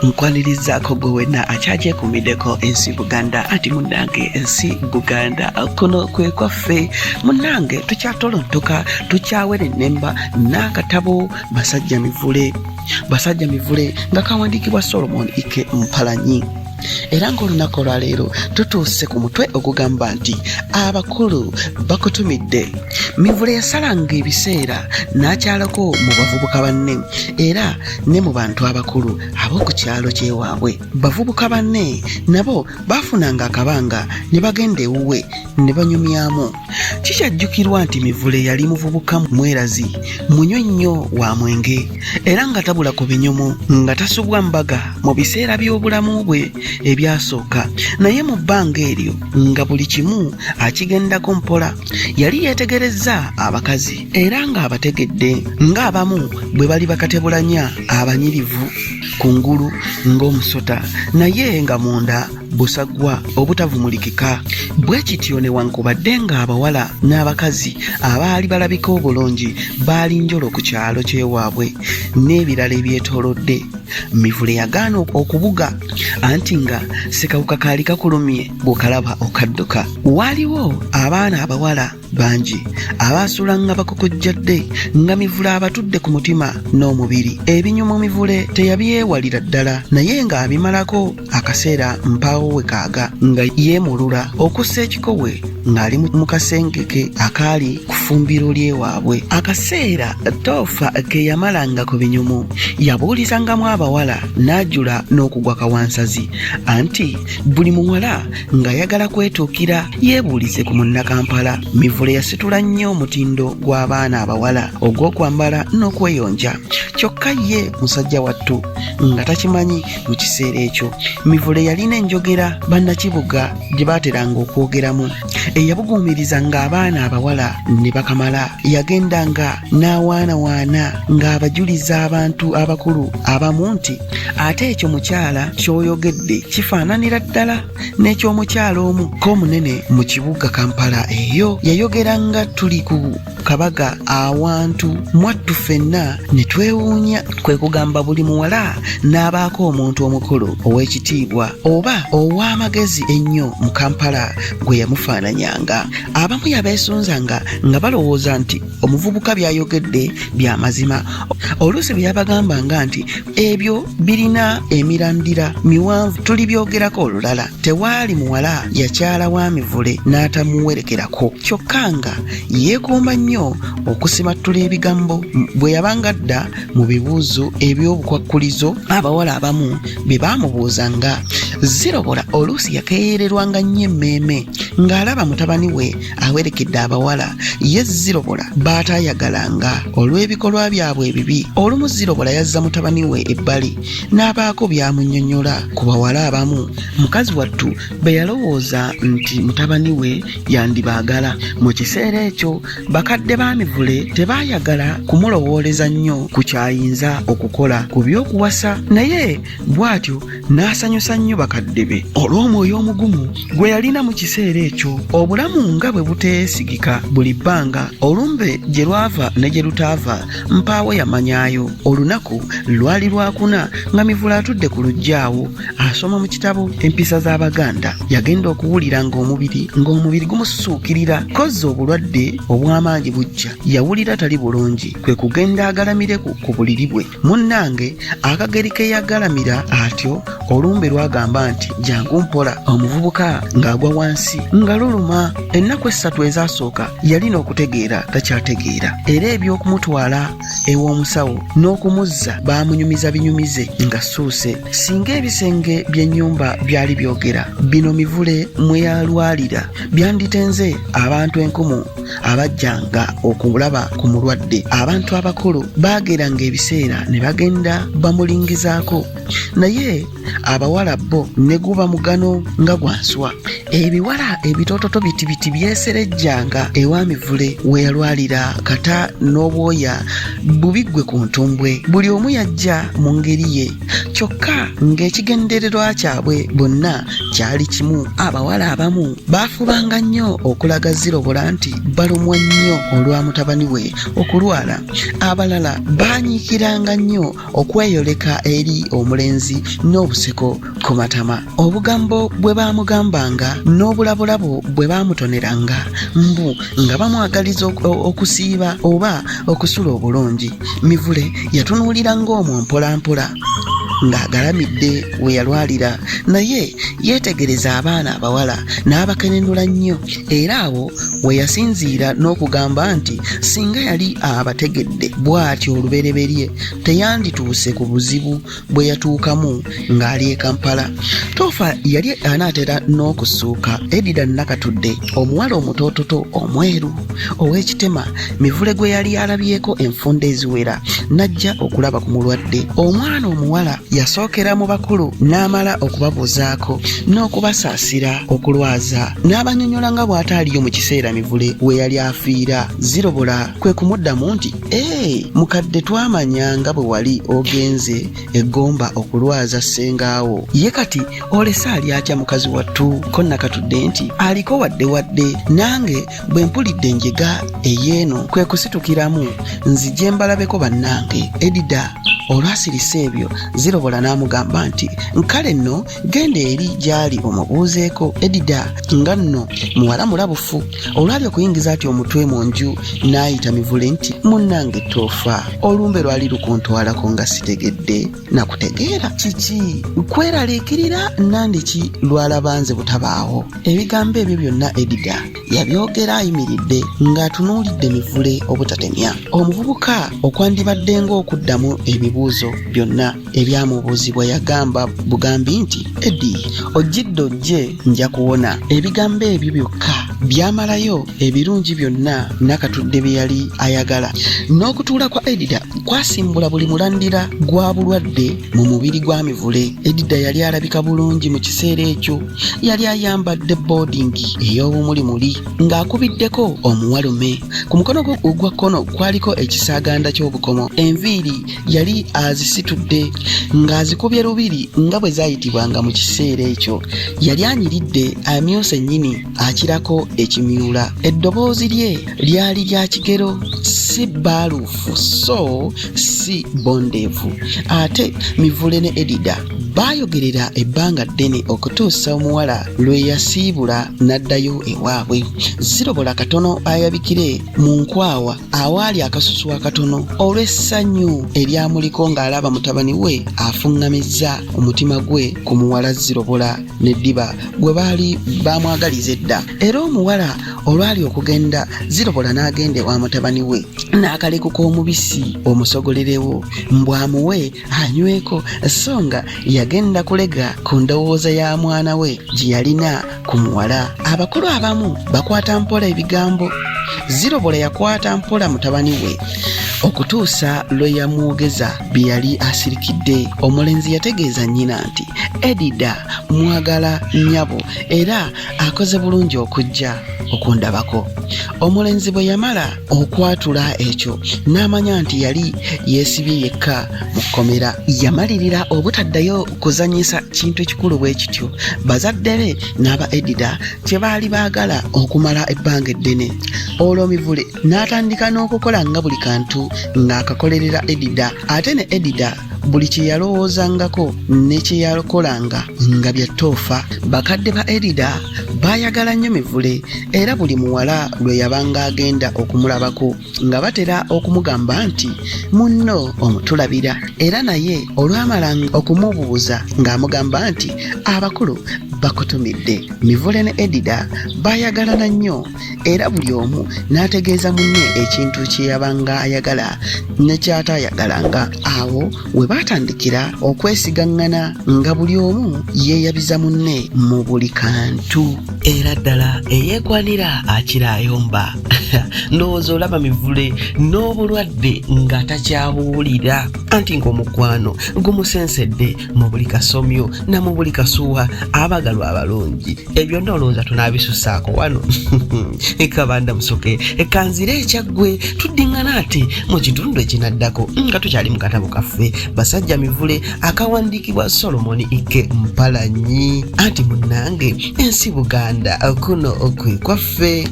Nkwalirizaako gwe wenna akyagyekuumiddeko ensi Buganda anti munnange ensi Buganda kuno kwe kwaffe munnange tukyatolontoka tukyawera ennemba n'akatabo Basajja Mivule nga kawandiikibwa Solomon Ike Mpalanyi. Era ng'olunaku olwaleero tutuuse ku mutwe ogugamba nti abakulu bakutumidde. Mivule yasalanga ebiseera n'akyalako mu bavubuka banne era ne mu bantu abakulu ab'oku kyalo ky'ewaabwe. Bavubuka banne nabo baafunanga akabanga ne bagenda ewuwe ne banyumyamu. Kikyajjukirwa nti Mivule yali muvubuka mwerazi, munyonnyo wa mwenge era nga tabula ku binyumu, nga tasubwa mbaga mu biseera by'obulamu bwe ebyasooka, naye mu bbanga eryo nga buli kimu akigendako mpola. Yali yeetegerezza abakazi era ng'abategedde ng'abamu bwe bali bakatebulanya abanyirivu kungulu ng'omusota, naye nga munda busaggwa obutavumulikika. Bwe kityo newankubadde ng'abawala n'abakazi abaali balabika obulungi baali njolo ku kyalo ky'ewaabwe n'ebirala ebyetoolodde, Mivule yagaana okubuga anti nga sekawuka kaali kakulumye bw'okalaba okadduka. Waaliwo abaana abawala bangi abaasulanga bakokojjadde nga Mivule abatudde ku mutima n'omubiri. Ebinyumu Mivule teyabyewalira ddala, naye ng'abimalako akaseera mpaawo we kaaga nga yeemulula okussa ekikowe ng'ali mu kasengeke akaali ku ffumbiro ly'ewaabwe. Akaseera toofa ke yamalanga ku binyumu yabuulizangamu abawala n'ajjula n'okugwa kawansazi anti buli muwala ng'ayagala kwetuukira yeebuulize ku munnakampala. Mivule yasitula nnyo omutindo gw'abaana abawala ogw'okwambala n'okweyonja, kyokka ye musajja wattu nga takimanyi mu kiseera ekyo. Mivule yalina enjogera bannakibuga gye baateranga okwogeramu eyabuguumiriza ng'abaana abawala ne bakamala. Yagendanga n'awaanawaana ng'abajuliza abantu abakulu abamu nti ate ekyo mukyala ky'oyogedde kifaananira ddala n'eky'omukyala omu k'omunene mu kibuga Kampala. Eyo yayogeranga tuli ku kabaga awantu mwattu ffenna ne twewuunya, kwe kugamba buli muwala n'abaako omuntu omukulu ow'ekitiibwa oba ow'amagezi ennyo mu Kampala gwe yamufaananyanga. Abamu yabeesunzanga nga balowooza nti omuvubuka by'ayogedde bya mazima. Oluusi bwe yabagambanga nti ebyo birina emirandira miwanvu tulibyogerako olulala. Tewaali muwala yakyala wa Mivule n'atamuwerekerako, kyokka nga yeekumba nnyo okusimattula ebigambo. Bwe yabanga adda mu bibuuzo eby'obukwakkulizo abawala abamu bye baamubuuzanga, zirobola oluusi yakeeyererwanga nnyo emmeeme ng'alaba mutabani we awerekedde abawala. Ye zirobola baataayagalanga olw'ebikolwa byabwe ebibi. Olumu zirobola yazza mutabani we ebbali n'abaako by'amunnyonnyola ku bawala abamu. Mukazi wattu be yalowooza nti mutabani we yandibaagala. Mu kiseera ekyo bakadde ba Mivule tebaayagala kumulowooleza nnyo ku kyayinza okukola ku by'okuwasa, naye bw'atyo n'asanyusa nnyo bakadde be olw'omwoyo omugumu gwe yalina mu kiseera ekyo. Obulamu nga bwe buteesigika buli bbanga, olumbe gye lwava ne gye lutaava mpaawo yamanyaayo. Olunaku lwali lwakuna nga Mivule atudde ku luggyaawo asoma mu kitabo Empisa z'Abaganda. Yagenda okuwulira ng'omubiri gumususuukirira kozza obulwadde obw'amaanyi bujja. Yawulira tali bulungi, kwe kugenda agalamire ku buliri bwe. Munnange akageri ke yagalamira atyo olumbe lwagamba nti jangu mpola. Omuvubuka ng'agwa wansi nga luluma. Ennaku essatu ezaasooka yalina okutegeera takyategeera, era eby'okumutwala ew'omusawo n'okumuzza baamunyumiza binyumize nga ssuuse. Singa ebisenge by'ennyumba byali byogera bino Mivule mwe yalwalira byanditenze abantu enkumu abajjanga okulaba ku mulwadde. Abantu abakulu baageranga ebiseera ne bagenda bamulingizaako, naye abawala bo ne guba mugano nga gwanswa. Ebiwala ebitoototo bitibiti byeserejjanga ewa Mivule we yalwalira kata n'obwoya bubiggwe ku ntumbwe. Buli omu yajja mu ngeri ye, kyokka ng'ekigendererwa kyabwe bonna kyali kimu. Abawala abamu baafubanga nnyo okulaga Zirobola nti balumwa nnyo olwa mutabani we okulwala. Abalala baanyiikiranga nnyo okweyoleka eri omulenzi n'obuseko ku matama. Obugambo bwe baamugambanga n'obulabulabo bwe baamutoneranga mbu nga bamwagaliza okusiiba oba okusula obulungi. Mivule yatunuulira ng'omwo mpolampola ng'agalamidde we yalwalira, naye yeetegereza abaana abawala n'abakenenula nnyo, era awo we yasinziira n'okugamba nti singa yali abategedde bw'atyo olubereberye teyandituuse ku buzibu bwe yatuukamu ng'ali e Kampala. Toofa yali anaatera n'okusuuka Edida Nakatudde, omuwala omutoototo omweru ow'ekitema. Mivule gwe yali alabyeko enfunda eziwera n'ajja okulaba ku mulwadde. Omwana omuwala yasookera mu bakulu n'amala okubabuuzaako n'okubasaasira okulwaza, n'abanyonnyola nga bw'ataaliyo mu kiseera Mivule we yali afiira. Zirobola kwe kumuddamu nti mukadde twamanya nga bwe wali ogenze eggomba okulwaza ssengaawo, ye kati olese ali atya mukazi wattu? Ko Nakatudde nti aliko wadde nange bwe mpulidde enjega eyeeno kwe kusitukiramu nzije mbalabeko bannange. Edida olwasirisa ebyo, Zirobola n'amugamba nti nkale nno genda eri gy'ali omubuuzeeko. Edida nga nno muwala mulabufu olwali okuyingiza ati omutwe mu nju n'ayita Mivule nti munnange Toofa, olumbe lwali lukuntwalako nga sitegedde. Nakutegeera kiki? Kweraliikirira nandiki lwalabanze butabaawo. Ebigambo ebyo byonna Edida yabyogera ayimiridde ng'atunuulidde Mivule obutatemya. Omuvubuka okwandibadde ng'okuddamu ebibuuzo byonna ebyamubuuzibwa yagamba bugambi nti Edi, ojjidde ojje nja kuwona. Ebigambo ebyo byokka byamalayo ebirungi byonna Nakatudde bye yali ayagala. N'okutuula kwa Edida kwasimbula buli mulandira gwa bulwadde mu mubiri gwa Mivule. Edida yali alabika bulungi mu kiseera ekyo. Yali ayambadde boodingi ey'obumulimuli ng'akubiddeko omuwalume. Ku mukono gwe ogwa kkono kwaliko ekisaaganda ky'obukomo. Enviiri yali azisitudde ng'azikubye lubiri nga bwe zaayitibwanga mu kiseera ekyo. Yali anyiridde amyose nnyini akirako ekimyula. Eddoboozi lye lyali lya kigero, si baaluufu so si bondeevu. Ate Mivule ne Edida baayogerera ebbanga ddene okutuusa omuwala lwe yasiibula n'addayo ewaabwe. Zirobola katono ayabikire mu nkwawa awaali akasusu akatono olw'essanyu eryamuliko ng'alaba mutabani we afuŋŋamizza omutima gwe ku muwala Zirobola n'eddiba gwe baali baamwagaliza edda. Era omuwala olwali okugenda, Zirobola n'agenda ewa mutabani we n'akalekuka omubisi omusogolerewo mbwamuwe anyweko, so nga yagenda kulega ku ndowooza ya mwana we gye yalina ku muwala. Abakulu abamu bakwata mpola ebigambo. Zirobola yakwata mpola mutabani we okutuusa lwe yamwogeza bye yali asirikidde. Omulenzi yategeeza nnyina nti Edida mwagala nnyabo era akoze bulungi okujja okundabako. Omulenzi bwe yamala okwatula ekyo n'amanya nti yali yeesibye yekka mu kkomera. Yamalirira obutaddayo kuzanyisa kintu ekikulu bwe kityo. Bazadde be n'aba Edida kye baali baagala okumala ebbanga eddene. Olwo Mivule n'atandika n'okukola nga buli kantu ng'akakolerera Edida. Ate ne Edida buli kye yalowoozangako ne kye yakolanga nga bya Toofa. Bakadde ba Edida baayagala nnyo Mivule era buli muwala lwe yabanga agenda okumulabako nga batera okumugamba nti munno omutulabira, era naye olwamalanga okumubuuza ng'amugamba nti abakulu bakutumidde. Mivule ne Edida baayagalana nnyo era buli omu n'ategeeza munne ekintu kye yabanga ayagala ne ky'ataayagalanga. Awo we baatandikira okwesigaŋŋana nga buli omu yeeyabiza munne mu buli kantu. era ddala eyeekwanira akira ayomba. Ndowooza olaba Mivule n'obulwadde nga takyabuwulira anti ng'omukwano gumusensedde mu buli kasomyo na mu buli kasuwa abagalwa abalungi. Ebyo ndowooza tunaabisusaako wano. Kabanda musoke kanzire ekyaggwe tuddingana ate mu kitundu ekinaddako nga tukyali mu katabo kaffe Basajja Mivule akawandiikibwa Solomon Ike Mpalanyi. Anti munnange ensi Buganda kuno okwe kwaffe.